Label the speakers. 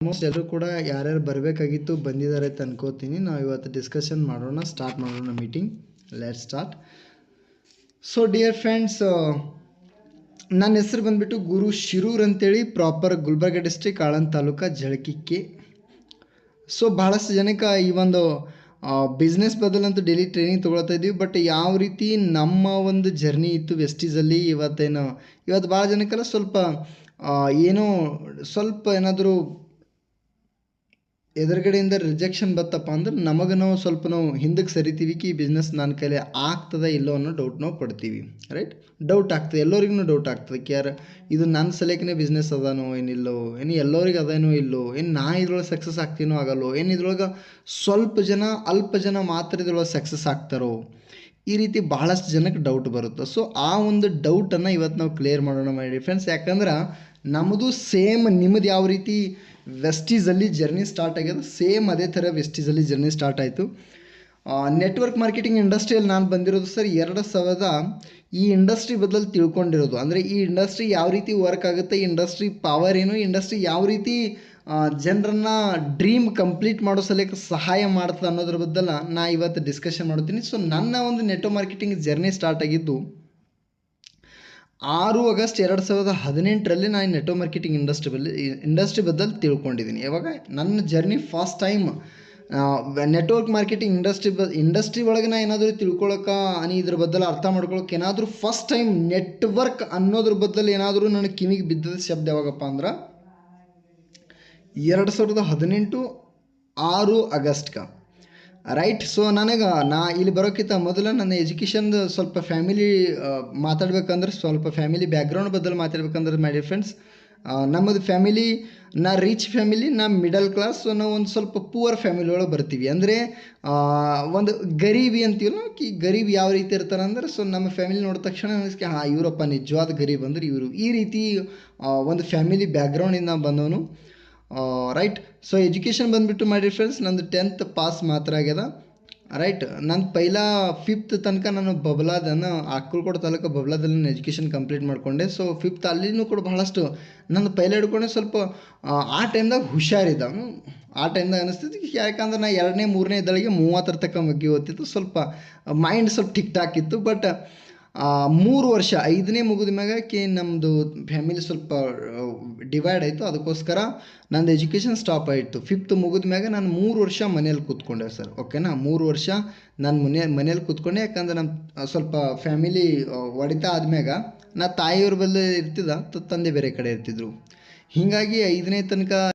Speaker 1: Almost ಎಲ್ಲರೂ ಕೂಡ ಯಾರ್ಯಾರು ಬರಬೇಕಾಗಿತ್ತು ಬಂದಿದ್ದಾರೆ ಅಂತ ಅನ್ಕೋತೀನಿ. ನಾವು ಇವತ್ತು ಡಿಸ್ಕಷನ್ ಮಾಡೋಣ, ಸ್ಟಾರ್ಟ್ ಮಾಡೋಣ meeting. Let start. So dear friends, ನನ್ನ ಹೆಸರು ಬಂದುಬಿಟ್ಟು ಗುರು ಶಿರೂರ್ ಅಂತೇಳಿ, ಪ್ರಾಪರ್ ಗುಲ್ಬರ್ಗ ಡಿಸ್ಟ್ರಿಕ್ಟ್, ಆಳಂದ್ ತಾಲೂಕು, ಜಳಕಿಕ್ಕೆ. ಸೊ ಭಾಳಷ್ಟು ಜನಕ್ಕೆ ಈ ಒಂದು ಬಿಸ್ನೆಸ್ ಬದಲಂತೂ ಡೈಲಿ ಟ್ರೈನಿಂಗ್ ತೊಗೊಳ್ತಾ ಇದ್ದೀವಿ. ಬಟ್ ಯಾವ ರೀತಿ ನಮ್ಮ ಒಂದು ಜರ್ನಿ ಇತ್ತು ವೆಸ್ಟೀಸಲ್ಲಿ, ಇವತ್ತು ಭಾಳ ಜನಕ್ಕೆಲ್ಲ ಸ್ವಲ್ಪ ಏನೋ ಸ್ವಲ್ಪ ಏನಾದರೂ ಎದುರುಗಡೆಯಿಂದ ರಿಜೆಕ್ಷನ್ ಬತ್ತಪ್ಪ ಅಂದ್ರೆ ನಮಗೆ ನಾವು ಹಿಂದಕ್ಕೆ ಸರಿತೀವಿ ಈ ಬಿಸ್ನೆಸ್ ನನ್ನ ಕೈಲಿ ಆಗ್ತದೆ ಇಲ್ಲೋ ಅನ್ನೋ ಡೌಟ್ ನಾವು ಪಡ್ತೀವಿ. ರೈಟ್, ಡೌಟ್ ಆಗ್ತದೆ, ಎಲ್ಲರಿಗೂ ಡೌಟ್ ಆಗ್ತದೆ. ಇದು ನನ್ನ ಸಲಕನೇ ಬಿಸ್ನೆಸ್ ಅದಾನೋ ಏನಿಲ್ಲೋ, ಏನು ಎಲ್ಲರಿಗೆ ಅದೇನೋ ಇಲ್ಲೋ, ಏನು ನಾ ಇದ್ರೊಳಗೆ ಸಕ್ಸಸ್ ಆಗ್ತೀನೋ ಆಗಲ್ಲೋ, ಏನು ಇದ್ರೊಳಗೆ ಅಲ್ಪ ಜನ ಮಾತ್ರ ಇದ್ರೊಳಗೆ ಸಕ್ಸಸ್ ಆಗ್ತಾರೋ, ಈ ರೀತಿ ಭಾಳಷ್ಟು ಜನಕ್ಕೆ ಡೌಟ್ ಬರುತ್ತೆ. ಸೊ ಆ ಒಂದು ಡೌಟನ್ನು ಇವತ್ತು ನಾವು ಕ್ಲಿಯರ್ ಮಾಡೋಣ ಮೈ ಡಿಯರ್ ಫ್ರೆಂಡ್ಸ್. ಯಾಕಂದ್ರೆ ನಮ್ಮದು ಸೇಮ್ ನಿಮ್ಮದು ಯಾವ ರೀತಿ ವೆಸ್ಟೀಸಲ್ಲಿ ಜರ್ನಿ ಸ್ಟಾರ್ಟ್ ಆಗ್ಯದ, ಸೇಮ್ ಅದೇ ಥರ ವೆಸ್ಟೀಸಲ್ಲಿ ಜರ್ನಿ ಸ್ಟಾರ್ಟ್ ಆಯಿತು. ನೆಟ್ವರ್ಕ್ ಮಾರ್ಕೆಟಿಂಗ್ ಇಂಡಸ್ಟ್ರಿಯಲ್ಲಿ ನಾನು ಬಂದಿರೋದು ಸರ್ 2000 ಈ ಇಂಡಸ್ಟ್ರಿ ಬದಲು ತಿಳ್ಕೊಂಡಿರೋದು. ಅಂದರೆ ಈ ಇಂಡಸ್ಟ್ರಿ ಯಾವ ರೀತಿ ವರ್ಕ್ ಆಗುತ್ತೆ, ಇಂಡಸ್ಟ್ರಿ ಪವರ್ ಏನು, ಇಂಡಸ್ಟ್ರಿ ಯಾವ ರೀತಿ ಜನರನ್ನು ಡ್ರೀಮ್ ಕಂಪ್ಲೀಟ್ ಮಾಡೋ ಸಲಕ್ಕೆ ಸಹಾಯ ಮಾಡ್ತದೆ ಅನ್ನೋದ್ರ ಬದಲು ನಾ ಇವತ್ತು ಡಿಸ್ಕಷನ್ ಮಾಡ್ತೀನಿ. ಸೊ ನನ್ನ ಒಂದು ನೆಟ್ವರ್ಕ್ ಮಾರ್ಕೆಟಿಂಗ್ ಜರ್ನಿ ಸ್ಟಾರ್ಟ್ ಆಗಿದ್ದು 6 ಆಗಸ್ಟ್ 2018ರಲ್ಲಿ ನಾನು ನೆಟ್ವರ್ಕ್ ಮಾರ್ಕೆಟಿಂಗ್ ಇಂಡಸ್ಟ್ರಿ ಬದಲು ತಿಳ್ಕೊಂಡಿದ್ದೀನಿ. ಯಾವಾಗ ನನ್ನ journey first time network marketing industry ಒಳಗೆ ನಾ ಏನಾದರೂ ತಿಳ್ಕೊಳಕ್ಕೆ ಇದ್ರ ಬದಲು ಅರ್ಥ ಮಾಡ್ಕೊಳಕ್ಕೆ ಏನಾದರೂ ಫಸ್ಟ್ ಟೈಮ್ ನೆಟ್ವರ್ಕ್ ಅನ್ನೋದ್ರ ಬದಲು ಏನಾದರೂ ನನಗೆ ಕಿವಿಗೆ ಬಿದ್ದದ ಶಬ್ದ ಯಾವಾಗಪ್ಪ ಅಂದ್ರೆ 2018 6 ಆಗಸ್ಟ್ಗೆ. ರೈಟ್. ಸೊ ನಾ ಇಲ್ಲಿ ಬರೋಕ್ಕಿಂತ ಮೊದಲು ನನ್ನ ಎಜುಕೇಷನ್ದು ಸ್ವಲ್ಪ ಫ್ಯಾಮಿಲಿ ಮಾತಾಡ್ಬೇಕಂದ್ರೆ, ಸ್ವಲ್ಪ ಫ್ಯಾಮಿಲಿ ಬ್ಯಾಕ್ಗ್ರೌಂಡ್ ಬದಲು ಮಾತಾಡ್ಬೇಕಂದ್ರೆ ಮೈ ಡಿಯರ್ ಫ್ರೆಂಡ್ಸ್, ನಮ್ಮದು ಫ್ಯಾಮಿಲಿ ನಾ ರಿಚ್ ಫ್ಯಾಮಿಲಿ, ನಾ ಮಿಡಲ್ ಕ್ಲಾಸ್. ಸೊ ನಾವು ಒಂದು ಸ್ವಲ್ಪ ಪೂವರ್ ಫ್ಯಾಮಿಲಿ ಒಳಗೆ ಬರ್ತೀವಿ. ಅಂದರೆ ಒಂದು ಗರೀಬಿ ಅಂತೀವಲ್ಲ, ಈ ಗರೀಬ್ ಯಾವ ರೀತಿ ಇರ್ತಾರೆ ಅಂದ್ರೆ, ಸೊ ನಮ್ಮ ಫ್ಯಾಮಿಲಿ ನೋಡಿದ ತಕ್ಷಣ ಅನಿಸ್ಕೆ ಇವರಪ್ಪ ನಿಜವಾದ ಗರೀಬ್ ಅಂದ್ರೆ ಇವರು, ಈ ರೀತಿ ಒಂದು ಫ್ಯಾಮಿಲಿ ಬ್ಯಾಕ್ಗ್ರೌಂಡಿಂದ ಬಂದವನು. ರೈಟ್. ಸೊ ಎಜುಕೇಷನ್ ಬಂದುಬಿಟ್ಟು ಮೈ ಡಿಯರ್ ಫ್ರೆಂಡ್ಸ್ ನಂದು 10th ಪಾಸ್ ಮಾತ್ರ ಆಗ್ಯದ. ರೈಟ್. ನಾನು ಪೈಲಾ 5th ತನಕ ನಾನು ಅಕ್ಕಲಕೋಟೆ ತಾಲೂಕು ಬಬಲಾದಲ್ಲಿ ನಾನು ಎಜುಕೇಷನ್ ಕಂಪ್ಲೀಟ್ ಮಾಡಿಕೊಂಡೆ. ಸೊ 5th ಅಲ್ಲಿನೂ ಕೂಡ ಬಹಳಷ್ಟು ನಾನು ಪೈಲ ಹಿಡ್ಕೊಂಡೆ. ಸ್ವಲ್ಪ ಆ ಟೈಮ್ದಾಗ ಹುಷಾರಿದ್ದ. ಆ ಟೈಮ್ದಾಗ ಅನಿಸ್ತೈತಿ, ಯಾಕಂದ್ರೆ ನಾ 2ನೇ 3ನೇ ಇದ್ದಳಿಗೆ 30 ತನಕ ಮಗ್ಗಿ ಓದ್ತಿತ್ತು. ಸ್ವಲ್ಪ ಮೈಂಡ್ ಸ್ವಲ್ಪ ಟಿಕ್ ಟಾಕ್ ಇತ್ತು. ಬಟ್ 3 ವರ್ಷ 5ನೇ ಮುಗಿದ ಮ್ಯಾಗ ನಮ್ಮದು ಫ್ಯಾಮಿಲಿ ಸ್ವಲ್ಪ ಡಿವೈಡ್ ಆಯಿತು. ಅದಕ್ಕೋಸ್ಕರ ನಂದು ಎಜುಕೇಷನ್ ಸ್ಟಾಪ್ ಆಯಿತು. 5th ಮುಗಿದ ಮ್ಯಾಗ ನಾನು 3 ವರ್ಷ ಮನೇಲಿ ಕೂತ್ಕೊಂಡೆ ಸರ್. ಓಕೆನಾ, 3 ವರ್ಷ ನಾನು ಮನೇಲಿ ಕೂತ್ಕೊಂಡೆ. ಯಾಕಂದ್ರೆ ನಮ್ಮ ಸ್ವಲ್ಪ ಫ್ಯಾಮಿಲಿ ಹೊಡಿತಾ ಆದ್ಮ್ಯಾಗ ನಾ ತಾಯಿಯವ್ರ ಬಲ್ಲ ತಂದೆ ಬೇರೆ ಕಡೆ ಇರ್ತಿದ್ರು. ಹೀಗಾಗಿ 5ನೇ ತನಕ